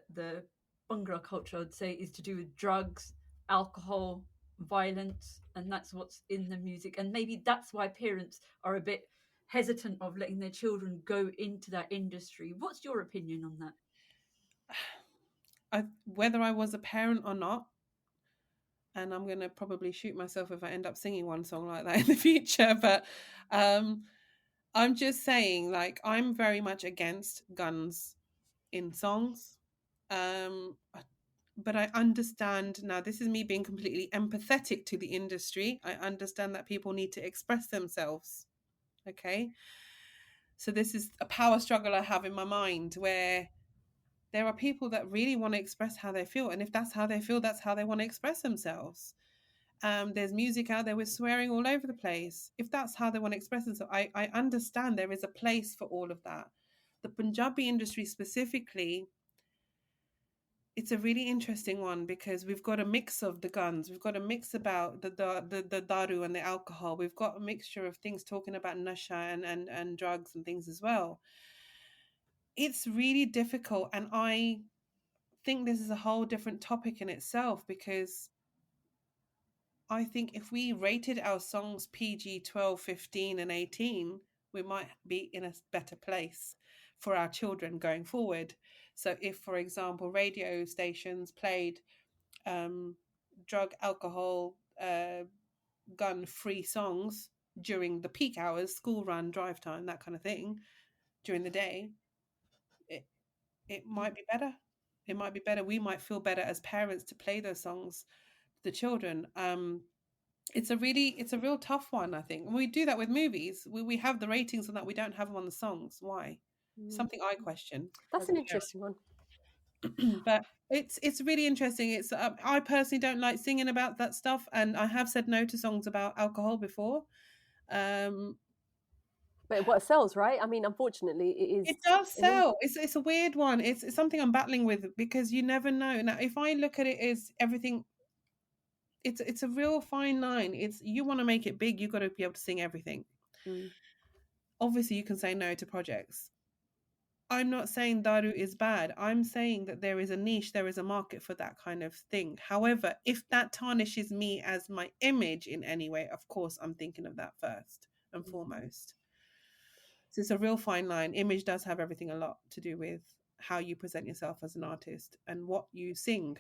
Bhangra culture, I'd say, is to do with drugs, alcohol, violence, and that's what's in the music. And maybe that's why parents are a bit hesitant of letting their children go into that industry. What's your opinion on that? Whether I was a parent or not, and I'm going to probably shoot myself if I end up singing one song like that in the future, but I'm just saying, like, I'm very much against guns in songs. But I understand now, this is me being completely empathetic to the industry. I understand that people need to express themselves. Okay. So this is a power struggle I have in my mind, where there are people that really want to express how they feel. And if that's how they feel, that's how they want to express themselves. There's music out there with swearing all over the place. If that's how they want to express themselves, I understand there is a place for all of that. The Punjabi industry specifically, it's a really interesting one, because we've got a mix of the guns, we've got a mix about the daru and the alcohol, we've got a mixture of things talking about nasha and drugs and things as well. It's really difficult, and I think this is a whole different topic in itself, because I think if we rated our songs PG 12, 15 and 18, we might be in a better place for our children going forward. So if, for example, radio stations played drug, alcohol, gun-free songs during the peak hours, school run, drive time, that kind of thing, during the day, it might be better. It might be better. We might feel better as parents to play those songs to the children. It's a real tough one, I think. We do that with movies. We have the ratings on that. We don't have them on the songs. Why? Something I question. That's an interesting one. But it's really interesting. It's I personally don't like singing about that stuff, and I have said no to songs about alcohol before. But what sells, right? I mean, unfortunately, it is. It does sell. It's a weird one. It's something I'm battling with, because you never know. Now, if I look at it as everything, it's a real fine line. It's, you want to make it big, you got to be able to sing everything. Obviously you can say no to projects. I'm not saying Daru is bad. I'm saying that there is a niche, there is a market for that kind of thing. However, if that tarnishes me as my image in any way, of course, I'm thinking of that first and foremost. So it's a real fine line. Image does have everything a lot to do with how you present yourself as an artist and what you sing.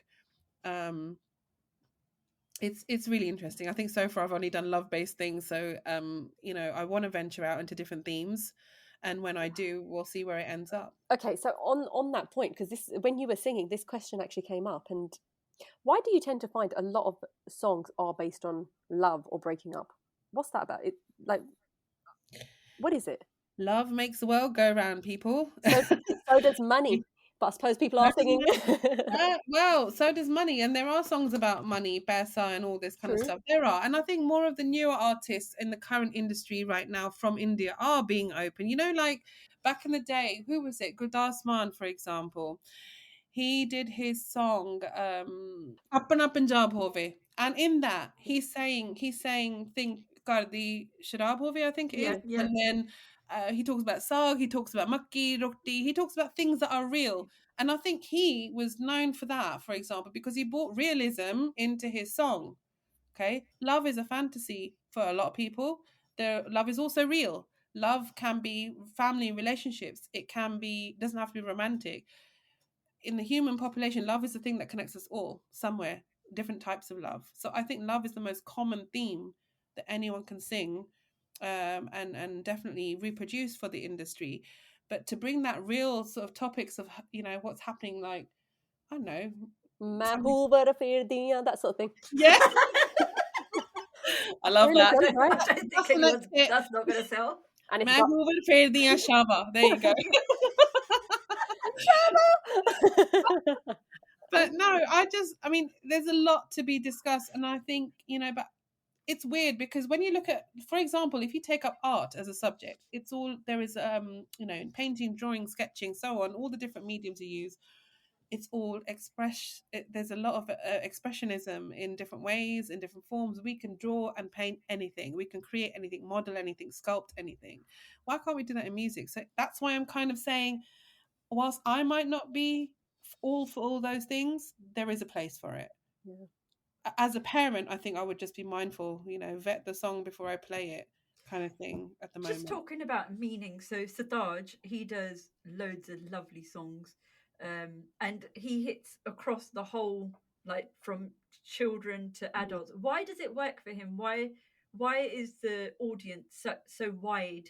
It's really interesting. I think so far I've only done love-based things. So, I want to venture out into different themes. And when I do, we'll see where it ends up. Okay, so on that point, because this, when you were singing, this question actually came up, and why do you tend to find a lot of songs are based on love or breaking up? What's that about? It, like, what is it? Love makes the world go round, people. So does money. But I suppose people are singing. Well, so does money. And there are songs about money, pesa, and all this kind of stuff. There are. And I think more of the newer artists in the current industry right now from India are being open. You know, like back in the day, who was it? Gurdas Mann, for example. He did his song, Apna Punjab Hove. And in that, he's saying, think Kardi Sharab Hove, I think it is. Yeah. And then he talks about sag, he talks about makki, roti, he talks about things that are real. And I think he was known for that, for example, because he brought realism into his song. Okay. Love is a fantasy for a lot of people. Love is also real. Love can be family relationships. It can be, doesn't have to be romantic. In the human population, love is the thing that connects us all somewhere, different types of love. So I think love is the most common theme that anyone can sing, and definitely reproduce for the industry. But to bring that real sort of topics of, what's happening, like, I don't know. That sort of thing. Yeah. I love that. Right? I don't think that's not going to sell. And There you go. But no, there's a lot to be discussed. And I think, but it's weird because when you look at, for example, if you take up art as a subject, it's all, there is, painting, drawing, sketching, so on, all the different mediums you use. It's all there's a lot of expressionism in different ways, in different forms. We can draw and paint anything. We can create anything, model anything, sculpt anything. Why can't we do that in music? So that's why I'm kind of saying, whilst I might not be all for all those things, there is a place for it. Yeah. As a parent, I think I would just be mindful, vet the song before I play it, kind of thing at the moment. Just talking about meaning, so Sataj, he does loads of lovely songs, and he hits across the whole, like from children to adults. Why does it work for him? Why is the audience so wide?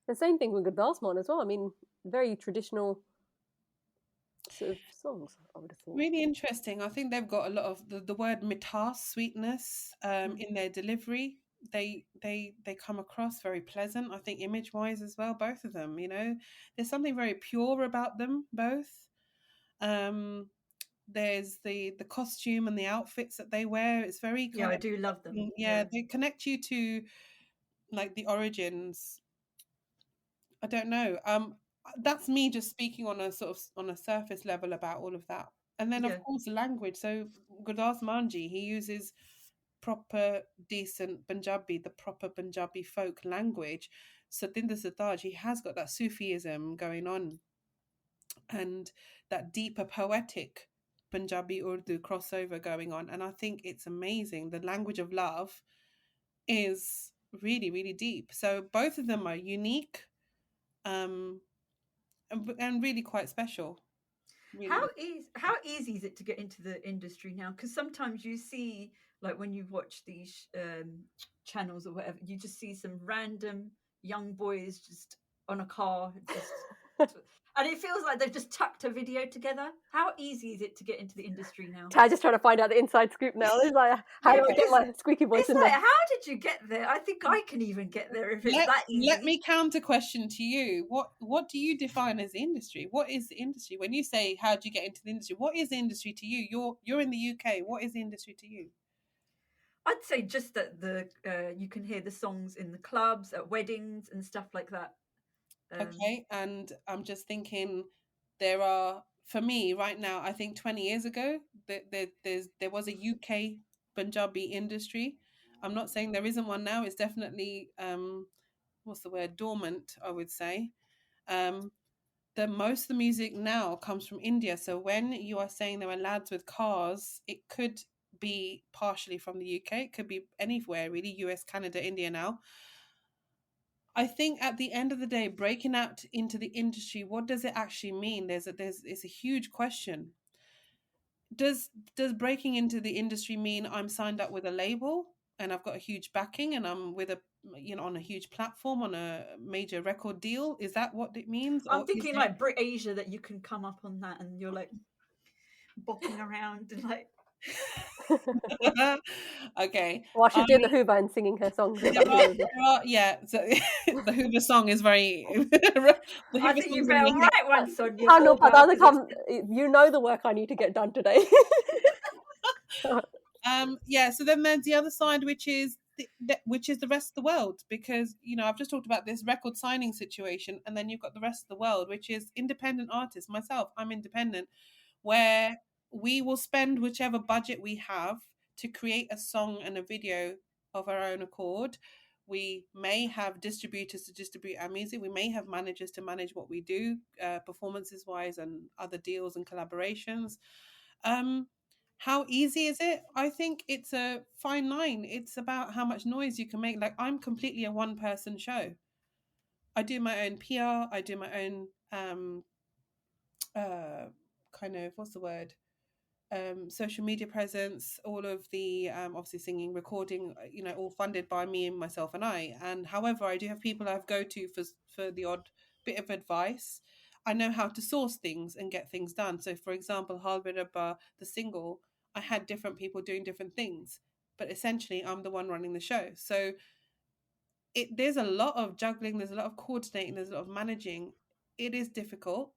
The same thing with Gurdas Mann as well. I mean, very traditional sort of songs, I would have thought. Really interesting. I think they've got a lot of the word mitas, sweetness, in their delivery. They come across very pleasant, I think, image wise as well, both of them. There's something very pure about them both. There's the costume and the outfits that they wear. It's very I do love them. Yeah, they connect you to like the origins. I don't know. That's me just speaking on a surface level about all of that. And then of course language. So Gurdas Manji, he uses proper decent Punjabi, the proper Punjabi folk language. Satinder Sartaaj, he has got that Sufism going on and that deeper poetic Punjabi Urdu crossover going on. And I think it's amazing. The language of love is really, really deep. So both of them are unique, and really quite special. Really. How easy is it to get into the industry now? Because sometimes you see, like when you watch these channels or whatever, you just see some random young boys just on a car, and it feels like they've just tucked a video together. How easy is it to get into the industry now? I'm just trying to find out the inside scoop now. It's like, how do I get my squeaky voice in there? How did you get there? I think I can even get there if it's that easy. Let me counter question to you. What do you define as the industry? What is the industry? When you say how do you get into the industry, what is the industry to you? You're in the UK. What is the industry to you? I'd say just that you can hear the songs in the clubs, at weddings and stuff like that. Okay, and I'm just thinking there are, for me right now, I think 20 years ago there was a UK Punjabi industry. I'm not saying there isn't one now. It's definitely what's the word, dormant, I would say. The most of the music now comes from India. So when you are saying there are lads with cars, it could be partially from the UK. It could be anywhere really, US, Canada, India now. I think at the end of the day, breaking out into the industry, what does it actually mean? It's a huge question. Does breaking into the industry mean I'm signed up with a label and I've got a huge backing and I'm with a, you know, on a huge platform on a major record deal? Is that what it means? I'm Or is thinking there... like Brit Asia, that you can come up on that and you're like bopping around and like. Okay. While she's doing the Hoover and singing her songs in the background. Yeah. So the Hoover song is very. The I Hoover think you song's better very. write one, Sonia. Oh no, for Bal, 'cause you know the work I need to get done today. Yeah. So then there's the other side, which is which is the rest of the world, because you know I've just talked about this record signing situation, and then you've got the rest of the world, which is independent artists. Myself, I'm independent, where we will spend whichever budget we have to create a song and a video of our own accord. We may have distributors to distribute our music. We may have managers to manage what we do, performances wise, and other deals and collaborations. How easy is it? I think it's a fine line. It's about how much noise you can make. Like, I'm completely a one person show. I do my own PR. I do my own kind of, what's the word, social media presence, all of the obviously singing, recording, you know, all funded by me and myself and I. And however, I do have people I go to for the odd bit of advice. I know how to source things and get things done. So for example, Haal Ve Rabba, the single, I had different people doing different things, but essentially I'm the one running the show. So there's a lot of juggling, there's a lot of coordinating, there's a lot of managing. It is difficult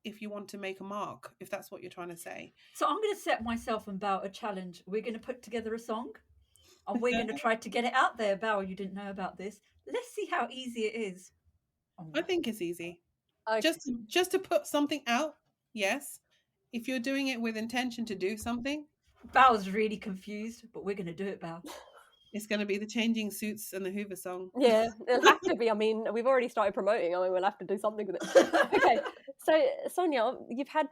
if you want to make a mark, if that's what you're trying to say. So I'm going to set myself and Bal a challenge. We're going to put together a song and we're going to try to get it out there. Bal, you didn't know about this. Let's see how easy it is. I think it's easy. Okay. Just to put something out, yes. If you're doing it with intention to do something, Bal's really confused, but we're going to do it, Bal. it's going to be the changing suits and the Hoover song. Yeah, it'll have to be. I mean, we've already started promoting. I mean, we'll have to do something with it. Okay, so Sonia, you've had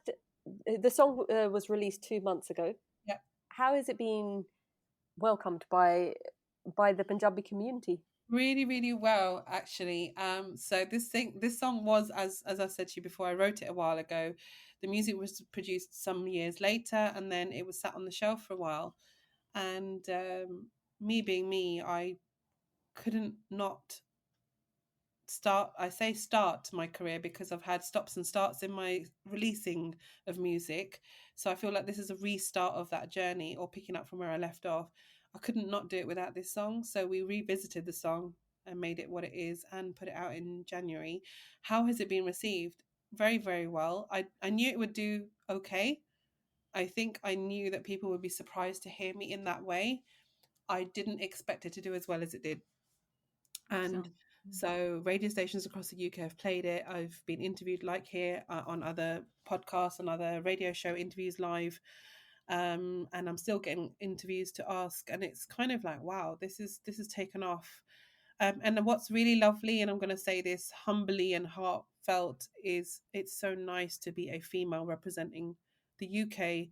the song was released 2 months ago. Yeah. How has it been welcomed by the Punjabi community? Really, really well, actually. So this song was, as I said to you before, I wrote it a while ago. The music was produced some years later, and then it was sat on the shelf for a while. And me being me, I couldn't not start my career, because I've had stops and starts in my releasing of music. So I feel like this is a restart of that journey, or picking up from where I left off. I couldn't not do it without this song. So we revisited the song and made it what it is and put it out in January. How has it been received? Very, very well. I knew it would do okay. I think I knew that people would be surprised to hear me in that way. I didn't expect it to do as well as it did. And so radio stations across the UK have played it. I've been interviewed, like here, on other podcasts and other radio show interviews live. And I'm still getting interviews to ask. And it's kind of like, wow, this is taken off. And what's really lovely, and I'm going to say this humbly and heartfelt, is it's so nice to be a female representing the UK,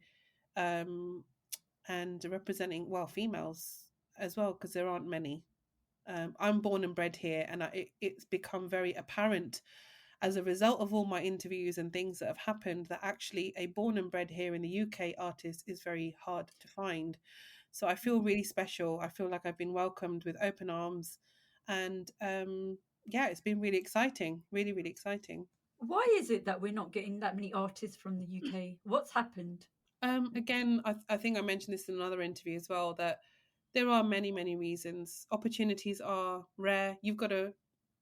and representing, well, females as well, because there aren't many. I'm born and bred here, and it's become very apparent as a result of all my interviews and things that have happened that actually a born and bred here in the UK artist is very hard to find. So I feel really special. I feel like I've been welcomed with open arms, and yeah, it's been really exciting, really, really exciting. Why is it that we're not getting that many artists from the UK? What's happened? Again, I think I mentioned this in another interview as well, that there are many, many reasons. Opportunities are rare.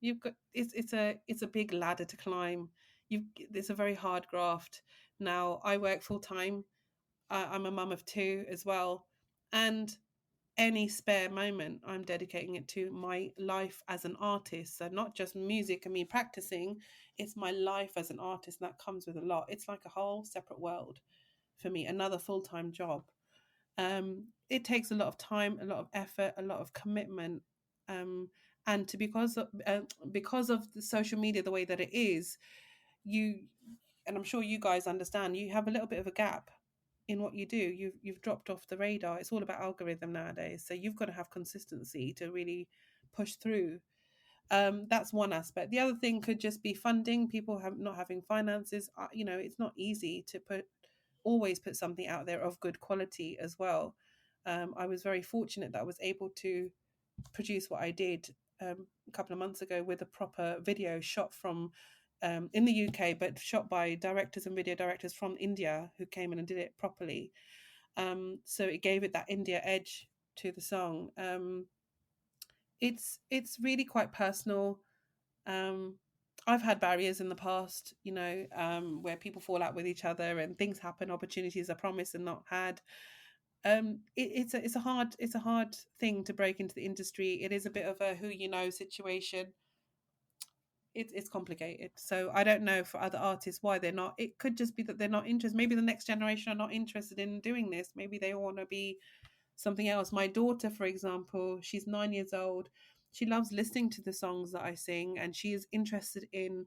It's a big ladder to climb. It's a very hard graft. Now, I work full time. I'm a mum of two as well, and any spare moment I'm dedicating it to my life as an artist. So not just music and me practicing, it's my life as an artist, and that comes with a lot. It's like a whole separate world for me, another full-time job. It takes a lot of time, a lot of effort, a lot of commitment, and because of the social media the way that it is, and I'm sure you guys understand, you have a little bit of a gap in what you do. You've dropped off the radar. It's all about algorithm nowadays, so you've got to have consistency to really push through. That's one aspect. The other thing could just be funding. People not having finances. It's not easy to always put something out there of good quality as well. I was very fortunate that I was able to produce what I did a couple of months ago with a proper video shot from in the UK, but shot by directors and video directors from India who came in and did it properly. So it gave it that India edge to the song. It's really quite personal. I've had barriers in the past, where people fall out with each other and things happen, opportunities are promised and not had. It's a hard thing to break into the industry. It is a bit of a who you know situation. It's complicated. So I don't know for other artists why they're not. It could just be that they're not interested. Maybe the next generation are not interested in doing this. Maybe they want to be something else. My daughter, for example, she's 9 years old. She loves listening to the songs that I sing, and she is interested in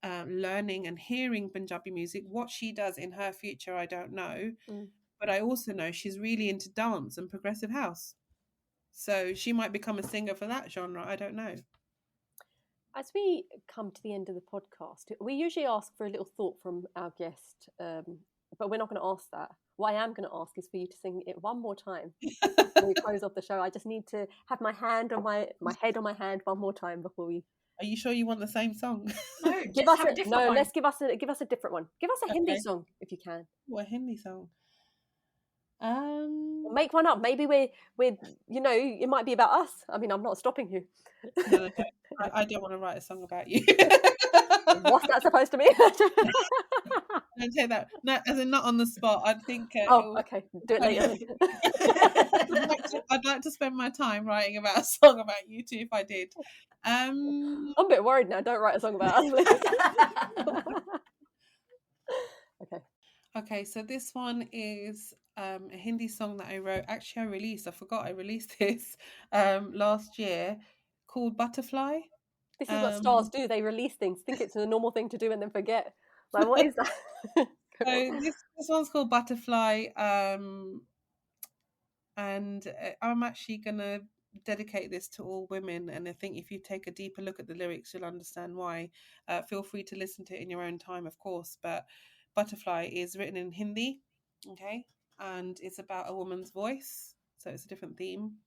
learning and hearing Punjabi music. What she does in her future, I don't know. But I also know she's really into dance and progressive house. So she might become a singer for that genre. I don't know. As we come to the end of the podcast, we usually ask for a little thought from our guest, but we're not going to ask that. What I am going to ask is for you to sing it one more time before we close off the show. I just need to have my hand on my head on my hand one more time before we. Are you sure you want the same song? No, give us have a different one. Let's give us a different one. Give us a Hindi song if you can. What a Hindi song? Make one up. Maybe we're it might be about us. I mean, I'm not stopping you. No, I don't want to write a song about you. What's that supposed to mean? Don't say that. No, as in not on the spot. I think. Okay. Do it later. I'd like to spend my time writing about a song about you two if I did. I'm a bit worried now. Don't write a song about us, please. Okay, so this one is a Hindi song that I wrote. Actually, I forgot I released this last year, called Butterfly. This is what stars do. They release things, think it's a normal thing to do, and then forget. Like, what is that? So this one's called Butterfly, and I'm actually gonna dedicate this to all women. And I think if you take a deeper look at the lyrics, you'll understand why. Feel free to listen to it in your own time, of course. But Butterfly is written in Hindi, okay, and it's about a woman's voice, so it's a different theme.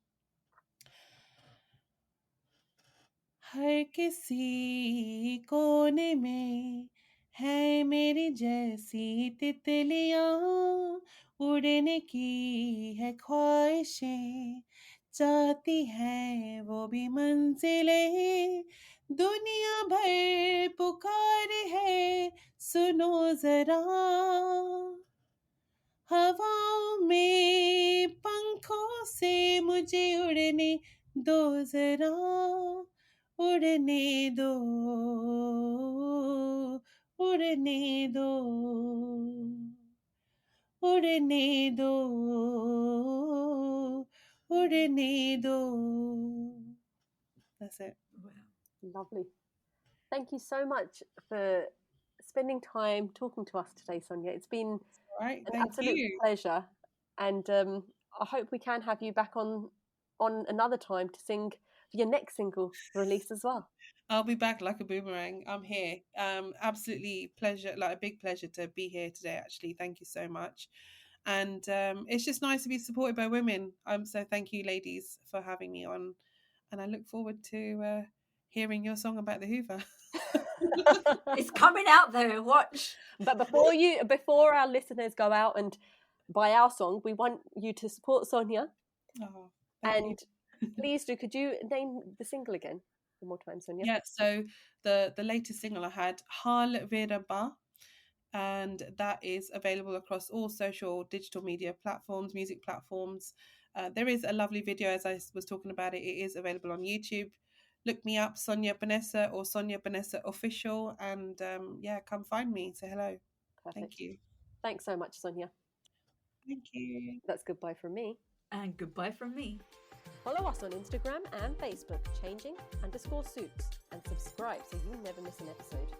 हर किसी कोने में है मेरी जैसी तितलियां, उड़ने की है ख्वाहिशें, चाहती है वो भी मंजिलें, दुनिया भर पुकार है, सुनो जरा, हवाओं में पंखों से मुझे उड़ने दो जरा, उड़ने दो, उड़ने दो, उड़ने दो, उड़ने दो. That's it. Wow. Lovely. Thank you so much for spending time talking to us today, Sonia. It's been Right, an absolute pleasure, and I hope we can have you back on another time to sing for your next single release as well. I'll be back like a boomerang. I'm here. Absolutely pleasure, like a big pleasure to be here today, actually. Thank you so much. And it's just nice to be supported by women. So thank you, ladies, for having me on. And I look forward to hearing your song about the Hoover. It's coming out there. Watch. But before our listeners go out and buy our song, we want you to support Sonia. Oh, and please do. Could you name the single again one more time, Sonia? Yeah. So the latest single I had, Haal Ve Rabba, and that is available across all social digital media platforms, music platforms. There is a lovely video, as I was talking about it. It is available on YouTube. Look me up, Sonia Panesar or Sonia Panesar Official, and come find me. Say hello. Perfect. Thank you. Thanks so much, Sonia. Thank you. That's goodbye from me. And goodbye from me. Follow us on Instagram and Facebook, changing_suits, and subscribe so you never miss an episode.